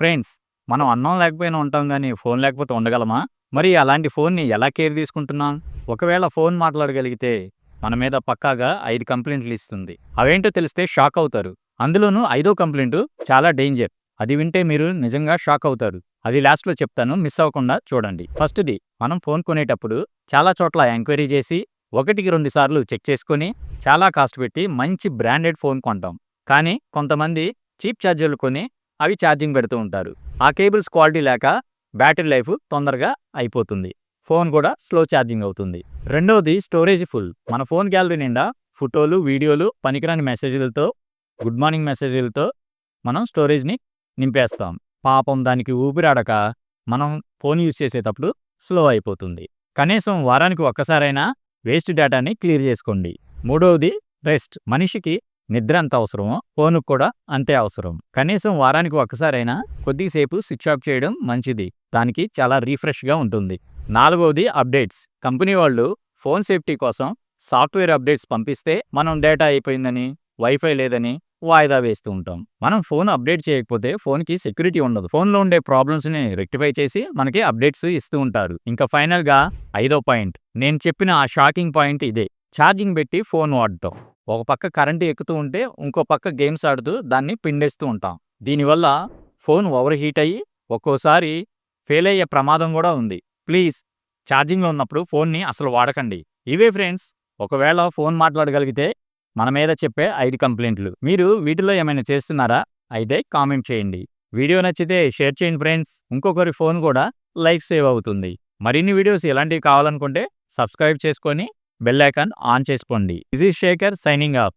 Friends, మనం అన్నం లేకపోయినా ఉంటాం గానీ, ఫోన్ లేకపోతే ఉండగలమా? మరి అలాంటి ఫోన్‌ని ఎలా కేర్ తీసుకుంటున్నాం? ఒకవేళ ఫోన్ మాట్లాడగలిగితే, మన మీద పక్కాగా 5 కంప్లెయింట్లు ఇస్తుంది. అవేంటో తెలిస్తే షాక్ అవుతారు. అందులోనూ ఐదో కంప్లెయింటు చాలా డేంజర్. అది వింటే మీరు నిజంగా షాక్ అవుతారు. అది లాస్ట్‌లో చెప్తాను. మిస్ అవ్వకుండా చూడండి. ఫస్ట్‌ది, మనం ఫోన్ కొనేటప్పుడు చాలా చోట్ల ఎంక్వైరీ చేసి, ఒకటికి 2 సార్లు చెక్ చేసుకొని, చాలా కాస్ట్ పెట్టి మంచి బ్రాండెడ్ ఫోన్ కొంటాం. కానీ కొంతమంది చీప్ ఛార్జర్లు కొని అవి ఛార్జింగ్ పెడుతూ ఉంటారు. ఆ కేబుల్స్ క్వాలిటీ లేక బ్యాటరీ లైఫ్ తొందరగా అయిపోతుంది. ఫోన్ కూడా స్లో ఛార్జింగ్ అవుతుంది. రెండోది, స్టోరేజ్ ఫుల్. మన ఫోన్ గ్యాలరీ నిండా ఫోటోలు, వీడియోలు, పనికిరాని మెసేజ్‌లతో, గుడ్ మార్నింగ్ మెసేజ్‌లతో మనం స్టోరేజ్‌ని నింపేస్తాం. పాపం దానికి ఊపిరాడక మనం ఫోన్ యూజ్ చేసేటప్పుడు స్లో అయిపోతుంది. కనీసం వారానికి ఒక్కసారైనా వేస్ట్ డేటాని క్లియర్ చేసుకోండి. మూడవది, రెస్ట్. మనిషికి నిద్ర ఎంత అవసరమో ఫోన్‌కి కూడా అంతే అవసరం. కనీసం వారానికి ఒక్కసారైనా కొద్దిసేపు స్విచ్ ఆఫ్ చేయడం మంచిది. దానికి చాలా రిఫ్రెష్‌గా ఉంటుంది. నాలుగవది, అప్డేట్స్. కంపెనీ వాళ్ళు ఫోన్ సేఫ్టీ కోసం సాఫ్ట్‌వేర్ అప్డేట్స్ పంపిస్తే మనం డేటా అయిపోయిందని, వైఫై లేదని వాయిదా వేస్తూ ఉంటాం. మనం ఫోన్ అప్డేట్ చేయకపోతే ఫోన్‌కి సెక్యూరిటీ ఉండదు. ఫోన్‌లో ఉండే ప్రాబ్లమ్స్‌ని రెక్టిఫై చేసి మనకి అప్డేట్స్ ఇస్తూ ఉంటారు. ఇంకా ఫైనల్‌గా ఐదో పాయింట్. నేను చెప్పిన ఆ షాకింగ్ పాయింట్ ఇదే. ఛార్జింగ్ పెట్టి ఫోన్ వాడటం. ఒక పక్క కరెంట్ ఎక్కుతూ ఉంటే ఇంకో పక్క గేమ్స్ ఆడుతూ దాన్ని పిండేస్తూ ఉంటాం. దీనివల్ల ఫోన్ ఓవర్ హీట్ అయ్యి ఒక్కోసారి ఫెయిల్ అయ్యే ప్రమాదం కూడా ఉంది. ప్లీజ్, ఛార్జింగ్లో ఉన్నప్పుడు ఫోన్ని అసలు వాడకండి. ఇవే ఫ్రెండ్స్, ఒకవేళ ఫోన్ మాట్లాడగలిగితే మన మీద చెప్పే 5 కంప్లెయింట్లు. మీరు వీటిలో ఏమైనా చేస్తున్నారా? అయితే కామెంట్ చేయండి. వీడియో నచ్చితే షేర్ చేయండి ఫ్రెండ్స్. ఇంకొకరి ఫోన్ కూడా లైఫ్ సేవ్ అవుతుంది. మరిన్ని వీడియోస్ ఇలాంటివి కావాలనుకుంటే సబ్స్క్రైబ్ చేసుకొని బెల్ ఐకాన్ ఆన్ చేసుకోండి. This is Shekhar signing of.